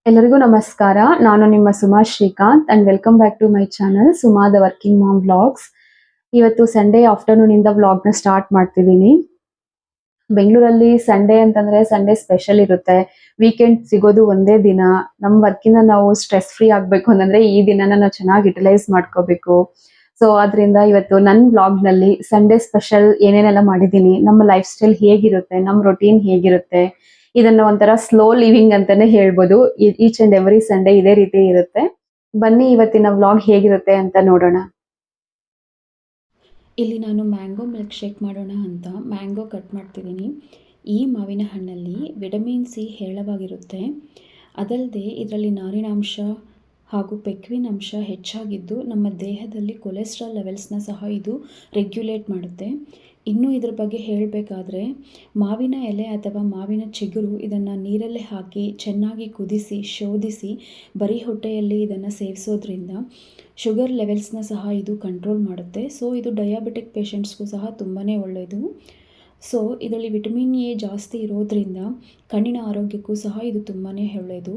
ಎಲ್ಲರಿಗೂ ನಮಸ್ಕಾರ. ನಾನು ನಿಮ್ಮ Suma Srikanth and welcome back to my channel Suma the working mom vlogs. ಇವತ್ತು ಸಂಡೇ ಆಫ್ಟರ್ನೂನ್ ಇಂದ ವ್ಲಾಗ್ನ ಸ್ಟಾರ್ಟ್ ಮಾಡ್ತಿದ್ದೀನಿ. ಬೆಂಗಳೂರಲ್ಲಿ ಸಂಡೇ ಅಂತಂದ್ರೆ ಸಂಡೇ ಸ್ಪೆಷಲ್ ಇರುತ್ತೆ. ವೀಕೆಂಡ್ ಸಿಗೋದು ಒಂದೇ ದಿನ. ನಮ್ಮ ವರ್ಕಿಂದ ನಾವು ಸ್ಟ್ರೆಸ್ ಫ್ರೀ ಆಗ್ಬೇಕು ಅಂತಂದ್ರೆ ಈ ದಿನನ ನಾವು ಚೆನ್ನಾಗಿ ಯುಟಿಲೈಸ್ ಮಾಡ್ಕೋಬೇಕು. ಸೊ ಅದರಿಂದ ಇವತ್ತು ನನ್ನ ವ್ಲಾಗ್ನಲ್ಲಿ ಸಂಡೇ ಸ್ಪೆಷಲ್ ಏನೇನೆಲ್ಲ ಮಾಡಿದ್ದೀನಿ, ನಮ್ಮ ಲೈಫ್ ಸ್ಟೈಲ್ ಹೇಗಿರುತ್ತೆ, ನಮ್ಮ ರೊಟೀನ್ ಹೇಗಿರುತ್ತೆ, ಇದನ್ನ ಒಂಥರ ಸ್ಲೋ ಲಿವಿಂಗ್ ಅಂತಾನೆ ಹೇಳ್ಬೋದು. ಈಚ್ ಅಂಡ್ ಎವ್ರಿ ಸಂಡೇ ಇದೇ ರೀತಿ ಇರುತ್ತೆ. ಬನ್ನಿ ಇವತ್ತಿನ ವ್ಲಾಗ್ ಹೇಗಿರುತ್ತೆ ಅಂತ ನೋಡೋಣ. ಇಲ್ಲಿ ನಾನು ಮ್ಯಾಂಗೋ ಮಿಲ್ಕ್ ಶೇಕ್ ಮಾಡೋಣ ಅಂತ ಮ್ಯಾಂಗೋ ಕಟ್ ಮಾಡ್ತಿದ್ದೀನಿ. ಈ ಮಾವಿನ ಹಣ್ಣಲ್ಲಿ ವಿಟಮಿನ್ ಸಿ ಹೇರಳವಾಗಿರುತ್ತೆ. ಅದಲ್ಲದೆ ಇದರಲ್ಲಿ ನಾರಿನಾಂಶ ಹಾಗೂ ಪೆಕ್ವಿನ್ ಅಂಶ ಹೆಚ್ಚಾಗಿದ್ದು ನಮ್ಮ ದೇಹದಲ್ಲಿ ಕೊಲೆಸ್ಟ್ರಾಲ್ ಲೆವೆಲ್ಸ್ನ ಸಹ ಇದು ರೆಗ್ಯುಲೇಟ್ ಮಾಡುತ್ತೆ. ಇನ್ನು ಇದ್ರ ಬಗ್ಗೆ ಹೇಳಬೇಕಾದ್ರೆ ಮಾವಿನ ಎಲೆ ಅಥವಾ ಮಾವಿನ ಚಿಗುರು ಇದನ್ನು ನೀರಲ್ಲೇ ಹಾಕಿ ಚೆನ್ನಾಗಿ ಕುದಿಸಿ ಶೋಧಿಸಿ ಬರೀ ಹೊಟ್ಟೆಯಲ್ಲಿ ಇದನ್ನು ಸೇವಿಸೋದ್ರಿಂದ ಶುಗರ್ ಲೆವೆಲ್ಸ್ನ ಸಹ ಇದು ಕಂಟ್ರೋಲ್ ಮಾಡುತ್ತೆ. ಸೊ ಇದು ಡಯಾಬಿಟಿಕ್ ಪೇಷಂಟ್ಸ್ಗೂ ಸಹ ತುಂಬಾ ಒಳ್ಳೆಯದು. ಸೊ ಇದರಲ್ಲಿ ವಿಟಮಿನ್ ಎ ಜಾಸ್ತಿ ಇರೋದ್ರಿಂದ ಕಣ್ಣಿನ ಆರೋಗ್ಯಕ್ಕೂ ಸಹ ಇದು ತುಂಬಾ ಒಳ್ಳೆಯದು.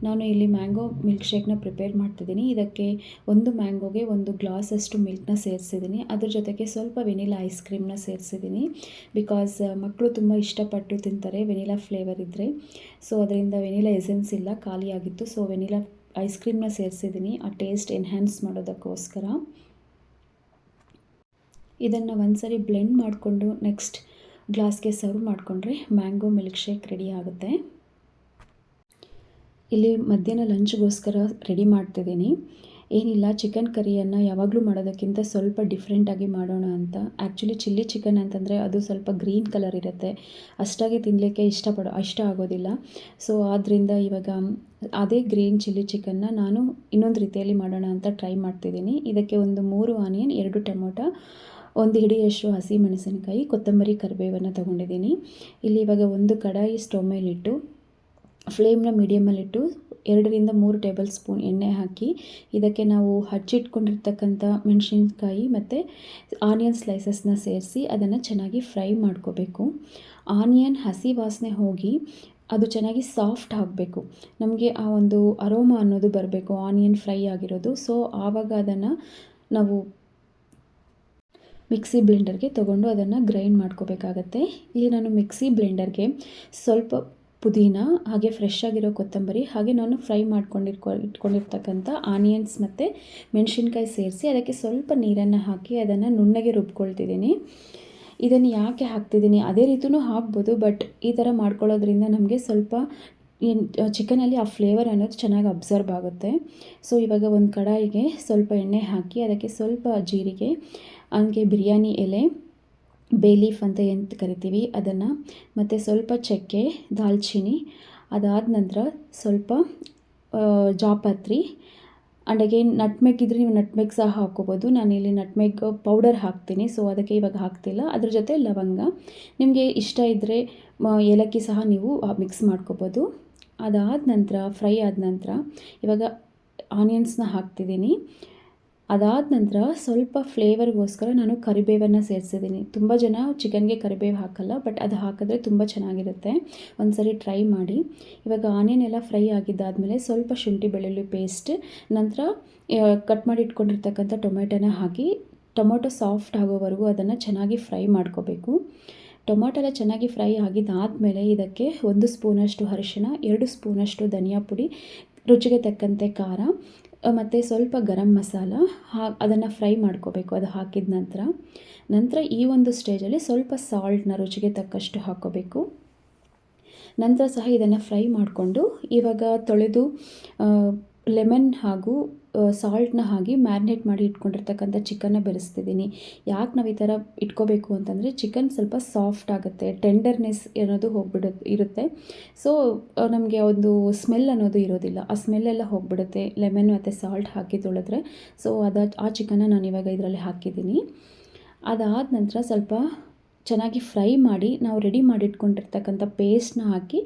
ನಾನು ಇಲ್ಲಿ ಮ್ಯಾಂಗೋ ಮಿಲ್ಕ್ ಶೇಕ್ನ ಪ್ರಿಪೇರ್ ಮಾಡ್ತಿದ್ದೀನಿ. ಇದಕ್ಕೆ ಒಂದು ಮ್ಯಾಂಗೋಗೆ 1 ಗ್ಲಾಸಷ್ಟು ಮಿಲ್ಕ್ನ ಸೇರಿಸಿದ್ದೀನಿ. ಅದ್ರ ಜೊತೆಗೆ ಸ್ವಲ್ಪ ವೆನಿಲಾ ಐಸ್ ಕ್ರೀಮ್ನ ಸೇರಿಸಿದ್ದೀನಿ. ಬಿಕಾಸ್ ಮಕ್ಕಳು ತುಂಬ ಇಷ್ಟಪಟ್ಟು ತಿಂತಾರೆ ವೆನಿಲಾ ಫ್ಲೇವರ್ ಇದ್ದರೆ. ಸೊ ಅದರಿಂದ ವೆನಿಲಾ ಎಸೆನ್ಸ್ ಇಲ್ಲ, ಖಾಲಿಯಾಗಿತ್ತು. ಸೊ ವೆನಿಲಾ ಐಸ್ ಕ್ರೀಮ್ನ ಸೇರಿಸಿದ್ದೀನಿ ಆ ಟೇಸ್ಟ್ ಎನ್ಹ್ಯಾನ್ಸ್ ಮಾಡೋದಕ್ಕೋಸ್ಕರ. ಇದನ್ನು ಒಂದ್ಸರಿ ಬ್ಲೆಂಡ್ ಮಾಡಿಕೊಂಡು ನೆಕ್ಸ್ಟ್ ಗ್ಲಾಸ್ಗೆ ಸರ್ವ್ ಮಾಡಿಕೊಂಡ್ರೆ ಮ್ಯಾಂಗೋ ಮಿಲ್ಕ್ ಶೇಕ್ ರೆಡಿ ಆಗುತ್ತೆ. ಇಲ್ಲಿ ಮಧ್ಯಾಹ್ನ ಲಂಚ್ಗೋಸ್ಕರ ರೆಡಿ ಮಾಡ್ತಿದ್ದೀನಿ. ಏನಿಲ್ಲ, ಚಿಕನ್ ಕರಿಯನ್ನು ಯಾವಾಗಲೂ ಮಾಡೋದಕ್ಕಿಂತ ಸ್ವಲ್ಪ ಡಿಫ್ರೆಂಟಾಗಿ ಮಾಡೋಣ ಅಂತ. ಆ್ಯಕ್ಚುಲಿ ಚಿಲ್ಲಿ ಚಿಕನ್ ಅಂತಂದರೆ ಅದು ಸ್ವಲ್ಪ ಗ್ರೀನ್ ಕಲರ್ ಇರುತ್ತೆ, ಅಷ್ಟಾಗಿ ತಿನ್ನಲಿಕ್ಕೆ ಇಷ್ಟ ಆಗೋದಿಲ್ಲ. ಸೊ ಆದ್ದರಿಂದ ಇವಾಗ ಅದೇ ಗ್ರೀನ್ ಚಿಲ್ಲಿ ಚಿಕನ್ನ ನಾನು ಇನ್ನೊಂದು ರೀತಿಯಲ್ಲಿ ಮಾಡೋಣ ಅಂತ ಟ್ರೈ ಮಾಡ್ತಿದ್ದೀನಿ. ಇದಕ್ಕೆ ಒಂದು 3 ಆನಿಯನ್, 2 ಟೊಮೊಟೊ, 1 ಹಿಡಿಯಷ್ಟು ಹಸಿ ಮೆಣಸಿನಕಾಯಿ, ಕೊತ್ತಂಬರಿ, ಕರಿಬೇವನ್ನು ತೊಗೊಂಡಿದ್ದೀನಿ. ಇಲ್ಲಿ ಇವಾಗ ಒಂದು ಕಡಾಯಿ ಸ್ಟವ್ ಮೇಲಿಟ್ಟು ಫ್ಲೇಮ್ನ ಮೀಡಿಯಮಲ್ಲಿಟ್ಟು 2ರಿಂದ 3 ಟೇಬಲ್ ಸ್ಪೂನ್ ಎಣ್ಣೆ ಹಾಕಿ ಇದಕ್ಕೆ ನಾವು ಹಚ್ಚಿಟ್ಕೊಂಡಿರ್ತಕ್ಕಂಥ ಮೆಣಸಿನ್ಕಾಯಿ ಮತ್ತು ಆನಿಯನ್ ಸ್ಲೈಸಸ್ನ ಸೇರಿಸಿ ಅದನ್ನು ಚೆನ್ನಾಗಿ ಫ್ರೈ ಮಾಡ್ಕೋಬೇಕು. ಆನಿಯನ್ ಹಸಿ ವಾಸನೆ ಹೋಗಿ ಅದು ಚೆನ್ನಾಗಿ ಸಾಫ್ಟ್ ಆಗಬೇಕು. ನಮಗೆ ಆ ಒಂದು ಅರೋಮಾ ಅನ್ನೋದು ಬರಬೇಕು ಆನಿಯನ್ ಫ್ರೈ ಆಗಿರೋದು. ಸೊ ಆವಾಗ ಅದನ್ನು ನಾವು ಮಿಕ್ಸಿ ಬ್ಲೆಂಡರ್ಗೆ ತೊಗೊಂಡು ಅದನ್ನು ಗ್ರೈಂಡ್ ಮಾಡ್ಕೋಬೇಕಾಗತ್ತೆ. ಇಲ್ಲಿ ನಾನು ಮಿಕ್ಸಿ ಬ್ಲೆಂಡರ್ಗೆ ಸ್ವಲ್ಪ ಪುದೀನ, ಹಾಗೆ ಫ್ರೆಶ್ ಆಗಿರೋ ಕೊತ್ತಂಬರಿ, ಹಾಗೆ ನಾನು ಫ್ರೈ ಇಟ್ಕೊಂಡಿರ್ತಕ್ಕಂಥ ಆನಿಯನ್ಸ್ ಮತ್ತು ಮೆಣಸಿನ್ಕಾಯಿ ಸೇರಿಸಿ ಅದಕ್ಕೆ ಸ್ವಲ್ಪ ನೀರನ್ನು ಹಾಕಿ ಅದನ್ನು ನುಣ್ಣಗೆ ರುಬ್ಕೊಳ್ತಿದ್ದೀನಿ. ಇದನ್ನು ಯಾಕೆ ಹಾಕ್ತಿದ್ದೀನಿ, ಅದೇ ರೀತಿಯೂ ಹಾಕ್ಬೋದು, ಬಟ್ ಈ ಥರ ಮಾಡ್ಕೊಳ್ಳೋದ್ರಿಂದ ನಮಗೆ ಸ್ವಲ್ಪ ಚಿಕನಲ್ಲಿ ಆ ಫ್ಲೇವರ್ ಅನ್ನೋದು ಚೆನ್ನಾಗಿ ಅಬ್ಸರ್ವ್ ಆಗುತ್ತೆ. ಸೊ ಇವಾಗ ಒಂದು ಕಡಾಯಿಗೆ ಸ್ವಲ್ಪ ಎಣ್ಣೆ ಹಾಕಿ ಅದಕ್ಕೆ ಸ್ವಲ್ಪ ಜೀರಿಗೆ, ಹಂಗೆ ಬಿರಿಯಾನಿ ಎಲೆ, ಬೇ ಲೀಫ್ ಅಂತ ಏನು ಕರಿತೀವಿ ಅದನ್ನು, ಮತ್ತು ಸ್ವಲ್ಪ ಚಕ್ಕೆ, ದಾಲ್ಚಿನ್ನಿ, ಅದಾದ ನಂತರ ಸ್ವಲ್ಪ ಜಾಪತ್ರಿ, ಆ್ಯಂಡ್ ಅಗೇನ್ ನಟ್ಮೆಗ್ ಇದ್ದರೆ ನೀವು ನಟ್ಮೆಗ್ ಸಹ ಹಾಕ್ಕೋಬೋದು. ನಾನಿಲ್ಲಿ ನಟ್ಮೆಗ್ ಪೌಡರ್ ಹಾಕ್ತೀನಿ, ಸೊ ಅದಕ್ಕೆ ಇವಾಗ ಹಾಕ್ತಿಲ್ಲ. ಅದ್ರ ಜೊತೆ ಲವಂಗ, ನಿಮಗೆ ಇಷ್ಟ ಇದ್ದರೆ ಏಲಕ್ಕಿ ಸಹ ನೀವು ಮಿಕ್ಸ್ ಮಾಡ್ಕೋಬೋದು. ಅದಾದ ನಂತರ ಫ್ರೈ ಆದ ನಂತರ ಇವಾಗ ಆನಿಯನ್ಸ್ನ ಹಾಕ್ತಿದ್ದೀನಿ. ಅದಾದ ನಂತರ ಸ್ವಲ್ಪ ಫ್ಲೇವರ್ಗೋಸ್ಕರ ನಾನು ಕರಿಬೇವನ್ನು ಸೇರಿಸಿದ್ದೀನಿ. ತುಂಬ ಜನ ಚಿಕನ್ಗೆ ಕರಿಬೇವು ಹಾಕಲ್ಲ, ಬಟ್ ಅದು ಹಾಕಿದ್ರೆ ತುಂಬ ಚೆನ್ನಾಗಿರುತ್ತೆ. ಒಂದ್ಸರಿ ಟ್ರೈ ಮಾಡಿ. ಇವಾಗ ಆನಿಯನ್ ಎಲ್ಲ ಫ್ರೈ ಆಗಿದ್ದಾದಮೇಲೆ ಸ್ವಲ್ಪ ಶುಂಠಿ ಬೆಳ್ಳುಳ್ಳಿ ಪೇಸ್ಟ್, ನಂತರ ಕಟ್ ಮಾಡಿ ಇಟ್ಕೊಂಡಿರ್ತಕ್ಕಂಥ ಟೊಮೆಟೊನ ಹಾಕಿ ಟೊಮೊಟೊ ಸಾಫ್ಟ್ ಆಗೋವರೆಗೂ ಅದನ್ನು ಚೆನ್ನಾಗಿ ಫ್ರೈ ಮಾಡ್ಕೋಬೇಕು. ಟೊಮೊಟೊ ಎಲ್ಲ ಚೆನ್ನಾಗಿ ಫ್ರೈ ಆಗಿದ್ದಾದಮೇಲೆ ಇದಕ್ಕೆ 1 ಸ್ಪೂನಷ್ಟು ಅರಿಶಿಣ, 2 ಸ್ಪೂನಷ್ಟು ಧನಿಯಾ ಪುಡಿ, ರುಚಿಗೆ ತಕ್ಕಂತೆ ಖಾರ ಮತ್ತು ಸ್ವಲ್ಪ ಗರಂ ಮಸಾಲ ಅದನ್ನು ಫ್ರೈ ಮಾಡ್ಕೋಬೇಕು. ಅದು ಹಾಕಿದ ನಂತರ ಈ ಒಂದು ಸ್ಟೇಜಲ್ಲಿ ಸ್ವಲ್ಪ ಸಾಲ್ಟ್ನ ರುಚಿಗೆ ತಕ್ಕಷ್ಟು ಹಾಕ್ಕೋಬೇಕು. ನಂತರ ಸಹ ಇದನ್ನು ಫ್ರೈ ಮಾಡಿಕೊಂಡು ಇವಾಗ ತೊಳೆದು ಲೆಮನ್ ಹಾಗೂ ಸಾಲ್ಟ್ನ ಹಾಕಿ ಮ್ಯಾರಿನೇಟ್ ಮಾಡಿ ಇಟ್ಕೊಂಡಿರ್ತಕ್ಕಂಥ ಚಿಕನ್ನ ಬೆರೆಸ್ತಿದ್ದೀನಿ. ಯಾಕೆ ನಾವು ಈ ಥರ ಇಟ್ಕೋಬೇಕು ಅಂತಂದರೆ ಚಿಕನ್ ಸ್ವಲ್ಪ ಸಾಫ್ಟ್ ಆಗುತ್ತೆ, ಟೆಂಡರ್ನೆಸ್ ಅನ್ನೋದು ಇರುತ್ತೆ. ಸೊ ನಮಗೆ ಒಂದು ಸ್ಮೆಲ್ ಅನ್ನೋದು ಇರೋದಿಲ್ಲ, ಆ ಸ್ಮೆಲ್ಲೆಲ್ಲ ಹೋಗಿಬಿಡುತ್ತೆ ಲೆಮನ್ ಮತ್ತು ಸಾಲ್ಟ್ ಹಾಕಿ ತೊಳೆದ್ರೆ. ಸೊ ಆ ಚಿಕನ್ನ ನಾನು ಇವಾಗ ಇದರಲ್ಲಿ ಹಾಕಿದ್ದೀನಿ. ಅದಾದ ನಂತರ ಸ್ವಲ್ಪ ಚೆನ್ನಾಗಿ ಫ್ರೈ ಮಾಡಿ ನಾವು ರೆಡಿ ಮಾಡಿಟ್ಕೊಂಡಿರ್ತಕ್ಕಂಥ ಪೇಸ್ಟ್ನ ಹಾಕಿ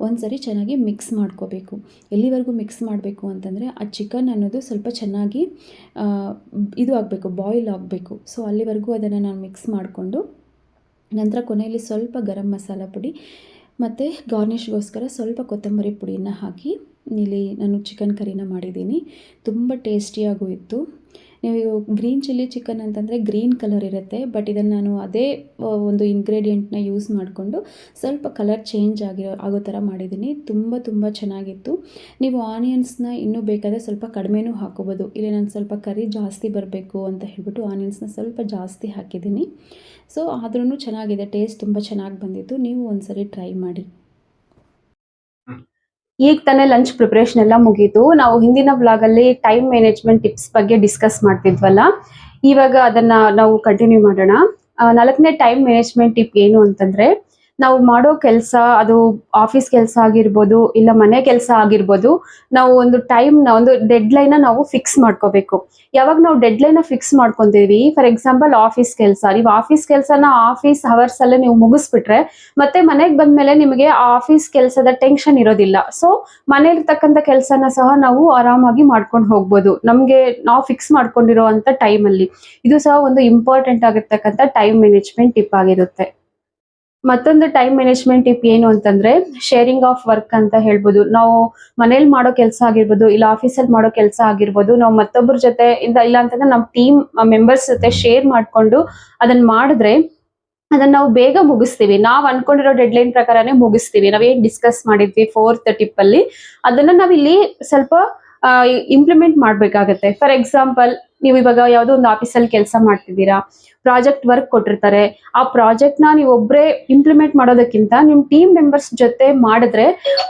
ಒಂದು ಸರಿ ಚೆನ್ನಾಗಿ ಮಿಕ್ಸ್ ಮಾಡ್ಕೋಬೇಕು. ಎಲ್ಲಿವರೆಗೂ ಮಿಕ್ಸ್ ಮಾಡಬೇಕು ಅಂತಂದರೆ ಆ ಚಿಕನ್ ಅನ್ನೋದು ಸ್ವಲ್ಪ ಚೆನ್ನಾಗಿ ಇದು ಆಗಬೇಕು, ಬಾಯ್ಲ್ ಆಗಬೇಕು. ಸೊ ಅಲ್ಲಿವರೆಗೂ ಅದನ್ನು ನಾನು ಮಿಕ್ಸ್ ಮಾಡಿಕೊಂಡು ನಂತರ ಕೊನೆಯಲ್ಲಿ ಸ್ವಲ್ಪ ಗರಂ ಮಸಾಲ ಪುಡಿ ಮತ್ತು ಗಾರ್ನಿಷ್ಗೋಸ್ಕರ ಸ್ವಲ್ಪ ಕೊತ್ತಂಬರಿ ಪುಡಿನ ಹಾಕಿ ಇಲ್ಲಿ ನಾನು ಚಿಕನ್ ಕರಿನ ಮಾಡಿದ್ದೀನಿ. ತುಂಬ ಟೇಸ್ಟಿಯಾಗೂ ಇತ್ತು. ನೀವು ಗ್ರೀನ್ ಚಿಲ್ಲಿ ಚಿಕನ್ ಅಂತಂದರೆ ಗ್ರೀನ್ ಕಲರ್ ಇರುತ್ತೆ, ಬಟ್ ಇದನ್ನು ನಾನು ಅದೇ ಒಂದು ಇಂಗ್ರೀಡಿಯೆಂಟ್ನ ಯೂಸ್ ಮಾಡಿಕೊಂಡು ಸ್ವಲ್ಪ ಕಲರ್ ಚೇಂಜ್ ಆಗೋ ಥರ ಮಾಡಿದ್ದೀನಿ. ತುಂಬ ಚೆನ್ನಾಗಿತ್ತು. ನೀವು ಆನಿಯನ್ಸ್ನ ಇನ್ನೂ ಬೇಕಾದರೆ ಸ್ವಲ್ಪ ಕಡಿಮೆನೂ ಹಾಕೋಬೋದು. ಇಲ್ಲಿ ನಾನು ಸ್ವಲ್ಪ ಕರಿ ಜಾಸ್ತಿ ಬರಬೇಕು ಅಂತ ಹೇಳ್ಬಿಟ್ಟು ಆನಿಯನ್ಸ್ನ ಸ್ವಲ್ಪ ಜಾಸ್ತಿ ಹಾಕಿದ್ದೀನಿ. ಸೊ ಆದ್ರೂ ಚೆನ್ನಾಗಿದೆ, ಟೇಸ್ಟ್ ತುಂಬ ಚೆನ್ನಾಗಿ ಬಂದಿತ್ತು. ನೀವು ಒಂದ್ಸರಿ ಟ್ರೈ ಮಾಡಿ. ಈಗ ತಾನೇ ಲಂಚ್ ಪ್ರಿಪರೇಷನ್ ಎಲ್ಲ ಮುಗೀತು. ನಾವು ಹಿಂದಿನ ಬ್ಲಾಗಲ್ಲಿ ಟೈಮ್ ಮ್ಯಾನೇಜ್ಮೆಂಟ್ ಟಿಪ್ಸ್ ಬಗ್ಗೆ ಡಿಸ್ಕಸ್ ಮಾಡ್ತಿದ್ವಲ್ಲ, ಇವಾಗ ಅದನ್ನ ನಾವು ಕಂಟಿನ್ಯೂ ಮಾಡೋಣ. 4ನೇ ಟೈಮ್ ಮ್ಯಾನೇಜ್ಮೆಂಟ್ ಟಿಪ್ ಏನು ಅಂತಂದ್ರೆ, ನಾವು ಮಾಡೋ ಕೆಲಸ ಅದು ಆಫೀಸ್ ಕೆಲಸ ಆಗಿರ್ಬೋದು ಇಲ್ಲ ಮನೆ ಕೆಲಸ ಆಗಿರ್ಬೋದು, ನಾವು ಒಂದು ಒಂದು ಡೆಡ್ ಲೈನ್ ನಾವು ಫಿಕ್ಸ್ ಮಾಡ್ಕೋಬೇಕು. ಯಾವಾಗ ನಾವು ಡೆಡ್ ಲೈನ್ ಫಿಕ್ಸ್ ಮಾಡ್ಕೊಂತೀವಿ, ಫಾರ್ ಎಕ್ಸಾಂಪಲ್ ಆಫೀಸ್ ಕೆಲಸ, ನೀವು ಆಫೀಸ್ ಕೆಲಸನ ಆಫೀಸ್ ಅವರ್ಸ್ ಅಲ್ಲೇ ನೀವು ಮುಗಿಸ್ಬಿಟ್ರೆ ಮತ್ತೆ ಮನೆಗೆ ಬಂದ್ಮೇಲೆ ನಿಮಗೆ ಆಫೀಸ್ ಕೆಲಸದ ಟೆನ್ಷನ್ ಇರೋದಿಲ್ಲ. ಸೊ ಮನೆಯಲ್ಲಿರ್ತಕ್ಕಂಥ ಕೆಲಸನ ಸಹ ನಾವು ಆರಾಮಾಗಿ ಮಾಡ್ಕೊಂಡು ಹೋಗ್ಬೋದು ನಮ್ಗೆ ನಾವು ಫಿಕ್ಸ್ ಮಾಡ್ಕೊಂಡಿರೋ ಅಂತ ಟೈಮಲ್ಲಿ. ಇದು ಸಹ ಒಂದು ಇಂಪಾರ್ಟೆಂಟ್ ಆಗಿರ್ತಕ್ಕಂಥ ಟೈಮ್ ಮ್ಯಾನೇಜ್ಮೆಂಟ್ ಟಿಪ್ ಆಗಿರುತ್ತೆ. ಮತ್ತೊಂದು ಟೈಮ್ ಮ್ಯಾನೇಜ್ಮೆಂಟ್ ಟಿಪ್ ಏನು ಅಂತಂದ್ರೆ, ಶೇರಿಂಗ್ ಆಫ್ ವರ್ಕ್ ಅಂತ ಹೇಳ್ಬೋದು. ನಾವು ಮನೇಲಿ ಮಾಡೋ ಕೆಲಸ ಆಗಿರ್ಬೋದು ಇಲ್ಲ ಆಫೀಸಲ್ಲಿ ಮಾಡೋ ಕೆಲಸ ಆಗಿರ್ಬೋದು, ನಾವು ಮತ್ತೊಬ್ಬರ ಜೊತೆ ಇಲ್ಲ ಅಂತಂದ್ರೆ ನಮ್ಮ ಟೀಮ್ ಮೆಂಬರ್ಸ್ ಜೊತೆ ಶೇರ್ ಮಾಡ್ಕೊಂಡು ಅದನ್ನ ಮಾಡಿದ್ರೆ ಅದನ್ನ ನಾವು ಬೇಗ ಮುಗಿಸ್ತೀವಿ. ನಾವು ಅನ್ಕೊಂಡಿರೋ ಡೆಡ್ ಲೈನ್ ಪ್ರಕಾರನೇ ಮುಗಿಸ್ತೀವಿ. ನಾವೇನ್ ಡಿಸ್ಕಸ್ ಮಾಡಿದ್ವಿ 4th ಟಿಪ್ ಅಲ್ಲಿ, ಅದನ್ನ ನಾವಿಲ್ಲಿ ಸ್ವಲ್ಪ ಇಂಪ್ಲಿಮೆಂಟ್ ಮಾಡ್ಬೇಕಾಗತ್ತೆ. ಫಾರ್ ಎಕ್ಸಾಂಪಲ್, ನೀವು ಇವಾಗ ಯಾವುದೋ ಒಂದು ಆಫೀಸಲ್ಲಿ ಕೆಲಸ ಮಾಡ್ತಿದ್ದೀರಾ, ಪ್ರಾಜೆಕ್ಟ್ ವರ್ಕ್ ಕೊಟ್ಟಿರ್ತಾರೆ. ಆ ಪ್ರಾಜೆಕ್ಟ್ ನ ನೀವು ಒಬ್ಬರೇ ಇಂಪ್ಲಿಮೆಂಟ್ ಮಾಡೋದಕ್ಕಿಂತ ನಿಮ್ ಟೀಮ್ ಮೆಂಬರ್ಸ್ ಜೊತೆ ಮಾಡಿದ್ರೆ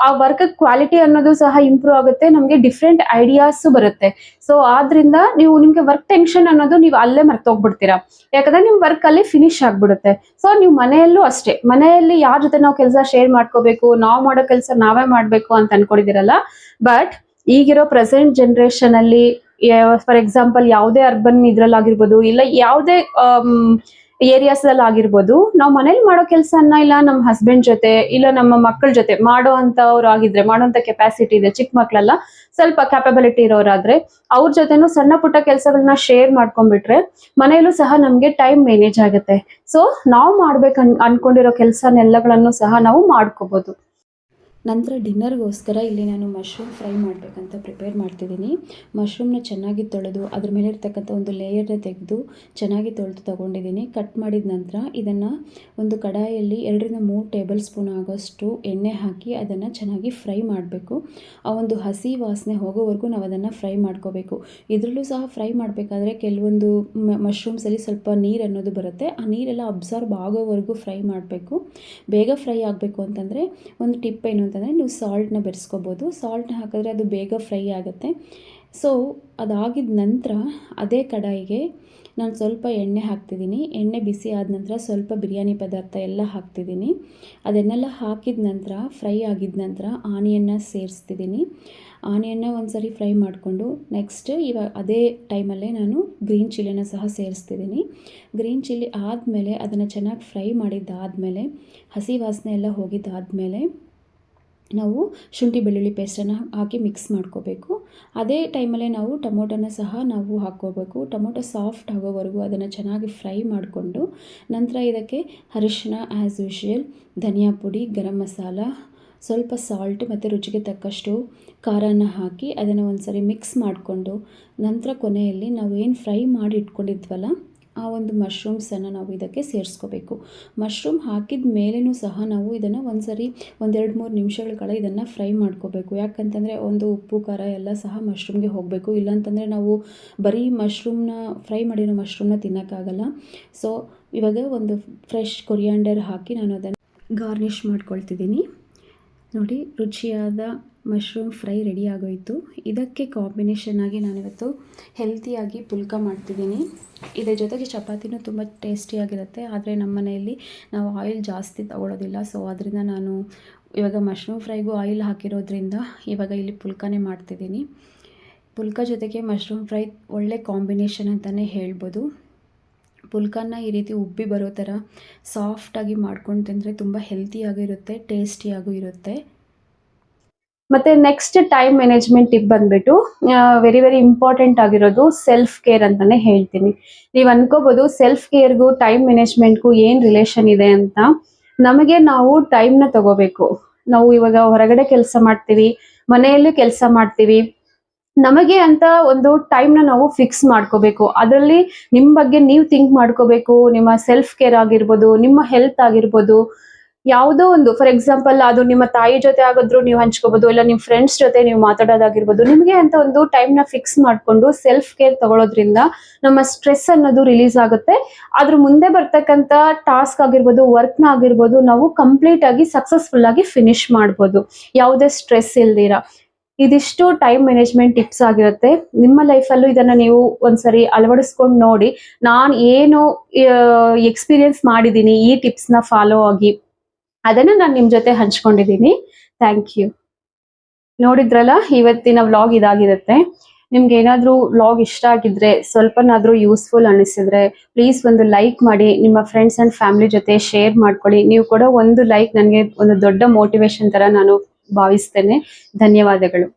ಆ ವರ್ಕ್ ಕ್ವಾಲಿಟಿ ಅನ್ನೋದು ಸಹ ಇಂಪ್ರೂವ್ ಆಗುತ್ತೆ, ನಮ್ಗೆ ಡಿಫ್ರೆಂಟ್ ಐಡಿಯಾಸ್ ಬರುತ್ತೆ. ಸೊ ಆದ್ರಿಂದ ನಿಮ್ಗೆ ವರ್ಕ್ ಟೆನ್ಷನ್ ಅನ್ನೋದು ನೀವು ಅಲ್ಲೇ ಮರ್ತೋಗ್ಬಿಡ್ತೀರಾ, ಯಾಕಂದ್ರೆ ನಿಮ್ ವರ್ಕ್ ಅಲ್ಲಿ ಫಿನಿಶ್ ಆಗ್ಬಿಡುತ್ತೆ. ಸೊ ನೀವು ಮನೆಯಲ್ಲೂ ಅಷ್ಟೇ, ಮನೆಯಲ್ಲಿ ಯಾರ ಜೊತೆ ನಾವು ಕೆಲಸ ಶೇರ್ ಮಾಡ್ಕೋಬೇಕು, ನಾವು ಮಾಡೋ ಕೆಲಸ ನಾವೇ ಮಾಡ್ಬೇಕು ಅಂತ ಅನ್ಕೊಂಡಿದಿರಲ್ಲ. ಬಟ್ ಈಗಿರೋ ಪ್ರೆಸೆಂಟ್ ಜನರೇಷನ್ ಅಲ್ಲಿ ಫಾರ್ ಎಕ್ಸಾಂಪಲ್ ಯಾವುದೇ ಅರ್ಬನ್ ಇದ್ರಲ್ಲಾಗಿರ್ಬೋದು ಇಲ್ಲ ಯಾವುದೇ ಏರಿಯಾಸ್ ಅಲ್ಲಿ ಆಗಿರ್ಬೋದು, ನಾವು ಮನೇಲಿ ಮಾಡೋ ಕೆಲಸನ ಇಲ್ಲ ನಮ್ಮ ಹಸ್ಬೆಂಡ್ ಜೊತೆ ಇಲ್ಲ ನಮ್ಮ ಮಕ್ಕಳ ಜೊತೆ ಮಾಡೋ ಅಂತವ್ರು ಆಗಿದ್ರೆ, ಮಾಡೋಂಥ ಕೆಪಾಸಿಟಿ ಇದೆ, ಚಿಕ್ಕ ಮಕ್ಕಳೆಲ್ಲ ಸ್ವಲ್ಪ ಕ್ಯಾಪಬಿಲಿಟಿ ಇರೋರಾದ್ರೆ ಅವ್ರ ಜೊತೆನೂ ಸಣ್ಣ ಪುಟ್ಟ ಕೆಲಸಗಳನ್ನ ಶೇರ್ ಮಾಡ್ಕೊಂಡ್ಬಿಟ್ರೆ ಮನೆಯಲ್ಲೂ ಸಹ ನಮ್ಗೆ ಟೈಮ್ ಮ್ಯಾನೇಜ್ ಆಗುತ್ತೆ. ಸೊ ನಾವು ಮಾಡ್ಬೇಕು ಅನ್ಕೊಂಡಿರೋ ಕೆಲಸನೆಲ್ಲಗಳನ್ನು ಸಹ ನಾವು ಮಾಡ್ಕೋಬಹುದು. ನಂತರ ಡಿನ್ನರ್ಗೋಸ್ಕರ ಇಲ್ಲಿ ನಾನು ಮಶ್ರೂಮ್ ಫ್ರೈ ಮಾಡಬೇಕಂತ ಪ್ರಿಪೇರ್ ಮಾಡ್ತಿದ್ದೀನಿ. ಮಶ್ರೂಮ್ನ ಚೆನ್ನಾಗಿ ತೊಳೆದು ಅದ್ರ ಮೇಲೆ ಇರ್ತಕ್ಕಂಥ ಒಂದು ಲೇಯರ್ನ ತೆಗೆದು ಚೆನ್ನಾಗಿ ತೊಳೆದು ತೊಗೊಂಡಿದ್ದೀನಿ. ಕಟ್ ಮಾಡಿದ ನಂತರ ಇದನ್ನು ಒಂದು ಕಡಾಯಲ್ಲಿ 2-3 ಟೇಬಲ್ ಸ್ಪೂನ್ ಆಗೋಷ್ಟು ಎಣ್ಣೆ ಹಾಕಿ ಅದನ್ನು ಚೆನ್ನಾಗಿ ಫ್ರೈ ಮಾಡಬೇಕು. ಆ ಒಂದು ಹಸಿ ವಾಸನೆ ಹೋಗೋವರೆಗೂ ನಾವು ಅದನ್ನು ಫ್ರೈ ಮಾಡ್ಕೋಬೇಕು. ಇದರಲ್ಲೂ ಸಹ ಫ್ರೈ ಮಾಡಬೇಕಾದ್ರೆ ಕೆಲವೊಂದು ಮಶ್ರೂಮ್ಸಲ್ಲಿ ಸ್ವಲ್ಪ ನೀರು ಅನ್ನೋದು ಬರುತ್ತೆ, ಆ ನೀರೆಲ್ಲ ಅಬ್ಸಾರ್ಬ್ ಆಗೋವರೆಗೂ ಫ್ರೈ ಮಾಡಬೇಕು. ಬೇಗ ಫ್ರೈ ಆಗಬೇಕು ಅಂತಂದರೆ ಒಂದು ಟಿಪ್ ಏನು ಅಂತಂದರೆ, ನೀವು ಸಾಲ್ಟ್ನ ಬೆರೆಸ್ಕೋಬೋದು. ಸಾಲ್ಟ್ನ ಹಾಕಿದ್ರೆ ಅದು ಬೇಗ ಫ್ರೈ ಆಗುತ್ತೆ. ಸೊ ಅದಾಗಿದ ನಂತರ ಅದೇ ಕಡಾಯಿಗೆ ನಾನು ಸ್ವಲ್ಪ ಎಣ್ಣೆ ಹಾಕ್ತಿದ್ದೀನಿ. ಎಣ್ಣೆ ಬಿಸಿ ಆದ ನಂತರ ಸ್ವಲ್ಪ ಬಿರಿಯಾನಿ ಪದಾರ್ಥ ಎಲ್ಲ ಹಾಕ್ತಿದ್ದೀನಿ. ಅದನ್ನೆಲ್ಲ ಹಾಕಿದ ನಂತರ ಫ್ರೈ ಆಗಿದ ನಂತರ ಆನಿಯನ್ನ ಸೇರಿಸ್ತಿದ್ದೀನಿ. ಆನಿಯನ್ನ ಒಂದು ಸರಿ ಫ್ರೈ ಮಾಡಿಕೊಂಡು ನೆಕ್ಸ್ಟ್ ಇವಾಗ ಅದೇ ಟೈಮಲ್ಲೇ ನಾನು ಗ್ರೀನ್ ಚಿಲ್ಲಿನ ಸಹ ಸೇರಿಸ್ತಿದ್ದೀನಿ. ಗ್ರೀನ್ ಚಿಲ್ಲಿ ಆದಮೇಲೆ ಅದನ್ನು ಚೆನ್ನಾಗಿ ಫ್ರೈ ಮಾಡಿದ್ದಾದಮೇಲೆ ಹಸಿ ವಾಸನೆ ಎಲ್ಲ ಹೋಗಿದ್ದಾದಮೇಲೆ ನಾವು ಶುಂಠಿ ಬೆಳ್ಳುಳ್ಳಿ ಪೇಸ್ಟನ್ನು ಹಾಕಿ ಮಿಕ್ಸ್ ಮಾಡ್ಕೋಬೇಕು. ಅದೇ ಟೈಮಲ್ಲೇ ನಾವು ಟೊಮೊಟೊನ ಸಹ ನಾವು ಹಾಕ್ಕೋಬೇಕು. ಟೊಮೊಟೊ ಸಾಫ್ಟ್ ಆಗೋವರೆಗೂ ಅದನ್ನು ಚೆನ್ನಾಗಿ ಫ್ರೈ ಮಾಡಿಕೊಂಡು ನಂತರ ಇದಕ್ಕೆ ಅರಿಶಿನ ಆ್ಯಸ್ ಯೂಶುವಲ್, ಧನಿಯಾ ಪುಡಿ, ಗರಂ ಮಸಾಲ, ಸ್ವಲ್ಪ ಸಾಲ್ಟ್ ಮತ್ತು ರುಚಿಗೆ ತಕ್ಕಷ್ಟು ಖಾರನ ಹಾಕಿ ಅದನ್ನು ಒಂದು ಸರಿ ಮಿಕ್ಸ್ ಮಾಡಿಕೊಂಡು ನಂತರ ಕೊನೆಯಲ್ಲಿ ನಾವು ಏನು ಫ್ರೈ ಮಾಡಿ ಇಟ್ಕೊಂಡಿದ್ವಲ್ಲ ಆ ಒಂದು ಮಶ್ರೂಮ್ಸನ್ನು ನಾವು ಇದಕ್ಕೆ ಸೇರಿಸ್ಕೋಬೇಕು. ಮಶ್ರೂಮ್ ಹಾಕಿದ ಮೇಲೂ ಸಹ ನಾವು ಇದನ್ನು ಒಂದು ಸರಿ 1-2-3 ನಿಮಿಷಗಳ ಕಾಲ ಇದನ್ನು ಫ್ರೈ ಮಾಡ್ಕೋಬೇಕು. ಯಾಕಂತಂದರೆ ಒಂದು ಉಪ್ಪು ಖಾರ ಎಲ್ಲ ಸಹ ಮಶ್ರೂಮ್ಗೆ ಹೋಗಬೇಕು, ಇಲ್ಲಾಂತಂದರೆ ನಾವು ಬರೀ ಫ್ರೈ ಮಾಡಿರೋ ಮಶ್ರೂಮ್ನ ತಿನ್ನೋಕ್ಕಾಗಲ್ಲ. ಸೊ ಇವಾಗ ಒಂದು ಫ್ರೆಶ್ ಕೊರಿಯಾಂಡರ್ ಹಾಕಿ ನಾನು ಅದನ್ನು ಗಾರ್ನಿಷ್ ಮಾಡ್ಕೊಳ್ತಿದ್ದೀನಿ. ನೋಡಿ, ರುಚಿಯಾದ ಮಶ್ರೂಮ್ ಫ್ರೈ ರೆಡಿ ಆಗೋಯಿತು. ಇದಕ್ಕೆ ಕಾಂಬಿನೇಷನ್ ಆಗಿ ನಾನಿವತ್ತು ಹೆಲ್ತಿಯಾಗಿ ಪುಲ್ಕ ಮಾಡ್ತಿದ್ದೀನಿ. ಇದರ ಜೊತೆಗೆ ಚಪಾತಿನೂ ತುಂಬ ಟೇಸ್ಟಿಯಾಗಿರುತ್ತೆ. ಆದರೆ ನಮ್ಮ ಮನೆಯಲ್ಲಿ ನಾವು ಆಯಿಲ್ ಜಾಸ್ತಿ ತಗೊಳ್ಳೋದಿಲ್ಲ, ಸೊ ಅದರಿಂದ ನಾನು ಇವಾಗ ಮಶ್ರೂಮ್ ಫ್ರೈಗೂ ಆಯಿಲ್ ಹಾಕಿರೋದ್ರಿಂದ ಇವಾಗ ಇಲ್ಲಿ ಪುಲ್ಕನೇ ಮಾಡ್ತಿದ್ದೀನಿ. ಪುಲ್ಕ ಜೊತೆಗೆ ಮಶ್ರೂಮ್ ಫ್ರೈ ಒಳ್ಳೆ ಕಾಂಬಿನೇಷನ್ ಅಂತಲೇ ಹೇಳ್ಬೋದು. ಪುಲ್ಕನ ಈ ರೀತಿ ಉಬ್ಬಿ ಬರೋ ಥರ ಸಾಫ್ಟಾಗಿ ಮಾಡ್ಕೊಂಡು ತಿಂದರೆ ತುಂಬ ಹೆಲ್ತಿಯಾಗಿರುತ್ತೆ, ಟೇಸ್ಟಿಯಾಗೂ ಇರುತ್ತೆ. ಮತ್ತೆ ನೆಕ್ಸ್ಟ್ ಟೈಮ್ ಮ್ಯಾನೇಜ್ಮೆಂಟ್ ಟಿಪ್ ಬಂದ್ಬಿಟ್ಟು ವೆರಿ ವೆರಿ ಇಂಪಾರ್ಟೆಂಟ್ ಆಗಿರೋದು ಸೆಲ್ಫ್ ಕೇರ್ ಅಂತಾನೆ ಹೇಳ್ತೀನಿ. ನೀವು ಅನ್ಕೋಬಹುದು ಸೆಲ್ಫ್ ಕೇರ್ಗೂ ಟೈಮ್ ಮ್ಯಾನೇಜ್ಮೆಂಟ್ಗೂ ಏನ್ ರಿಲೇಷನ್ ಇದೆ ಅಂತ. ನಮಗೆ ನಾವು ಟೈಮ್ನ ತಗೋಬೇಕು. ನಾವು ಇವಾಗ ಹೊರಗಡೆ ಕೆಲಸ ಮಾಡ್ತೀವಿ, ಮನೆಯಲ್ಲೂ ಕೆಲಸ ಮಾಡ್ತೀವಿ. ನಮಗೆ ಅಂತ ಒಂದು ಟೈಮ್ನ ನಾವು ಫಿಕ್ಸ್ ಮಾಡ್ಕೋಬೇಕು. ಅದರಲ್ಲಿ ನಿಮ್ಮ ಬಗ್ಗೆ ನೀವು ಥಿಂಕ್ ಮಾಡ್ಕೋಬೇಕು. ನಿಮ್ಮ ಸೆಲ್ಫ್ ಕೇರ್ ಆಗಿರ್ಬೋದು, ನಿಮ್ಮ ಹೆಲ್ತ್ ಆಗಿರ್ಬೋದು, ಯಾವುದೋ ಒಂದು ಫಾರ್ ಎಕ್ಸಾಂಪಲ್ ಅದು ನಿಮ್ಮ ತಾಯಿ ಜೊತೆ ಆಗಿದ್ರು ನೀವು ಹಂಚ್ಕೋಬಹುದು, ಇಲ್ಲ ನಿಮ್ಮ ಫ್ರೆಂಡ್ಸ್ ಜೊತೆ ನೀವು ಮಾತಾಡೋದಾಗಿರ್ಬೋದು. ನಿಮಗೆ ಅಂತ ಒಂದು ಟೈಮ್ನ ಫಿಕ್ಸ್ ಮಾಡಿಕೊಂಡು ಸೆಲ್ಫ್ ಕೇರ್ ತಗೊಳ್ಳೋದ್ರಿಂದ ನಮ್ಮ ಸ್ಟ್ರೆಸ್ ಅನ್ನೋದು ರಿಲೀಸ್ ಆಗುತ್ತೆ. ಅದ್ರ ಮುಂದೆ ಬರ್ತಕ್ಕಂಥ ಟಾಸ್ಕ್ ಆಗಿರ್ಬೋದು, ವರ್ಕ್ನ ಆಗಿರ್ಬೋದು, ನಾವು ಕಂಪ್ಲೀಟ್ ಆಗಿ ಸಕ್ಸಸ್ಫುಲ್ ಆಗಿ ಫಿನಿಶ್ ಮಾಡ್ಬೋದು, ಯಾವುದೇ ಸ್ಟ್ರೆಸ್ ಇಲ್ದಿರ. ಇದಿಷ್ಟು ಟೈಮ್ ಮ್ಯಾನೇಜ್ಮೆಂಟ್ ಟಿಪ್ಸ್ ಆಗಿರುತ್ತೆ. ನಿಮ್ಮ ಲೈಫಲ್ಲೂ ಇದನ್ನ ನೀವು ಒಂದ್ಸರಿ ಅಳವಡಿಸ್ಕೊಂಡು ನೋಡಿ. ನಾನು ಏನು ಎಕ್ಸ್ಪೀರಿಯನ್ಸ್ ಮಾಡಿದ್ದೀನಿ ಈ ಟಿಪ್ಸ್ನ ಫಾಲೋ ಆಗಿ, ಅದನ್ನ ನಾನು ನಿಮ್ಮ ಜೊತೆ ಹಂಚ್ಕೊಂಡಿದ್ದೀನಿ. Thank you. ನೋಡಿದ್ರಲ್ಲ, ಇವತ್ತಿನ ವ್ಲಾಗ್ ಇದಾಗಿರುತ್ತೆ. ನಿಮ್ಗೆ ಏನಾದರೂ ವ್ಲಾಗ್ ಇಷ್ಟ ಆಗಿದ್ರೆ, ಸ್ವಲ್ಪನಾದರೂ ಯೂಸ್ಫುಲ್ ಅನಿಸಿದ್ರೆ ಪ್ಲೀಸ್ ಒಂದು ಲೈಕ್ ಮಾಡಿ, ನಿಮ್ಮ ಫ್ರೆಂಡ್ಸ್ ಆ್ಯಂಡ್ ಫ್ಯಾಮಿಲಿ ಜೊತೆ ಶೇರ್ ಮಾಡ್ಕೊಳ್ಳಿ. ನೀವು ಕೊಡೋ ಒಂದು ಲೈಕ್ ನನಗೆ ಒಂದು ದೊಡ್ಡ ಮೋಟಿವೇಶನ್ ಥರ ನಾನು ಭಾವಿಸ್ತೇನೆ. ಧನ್ಯವಾದಗಳು.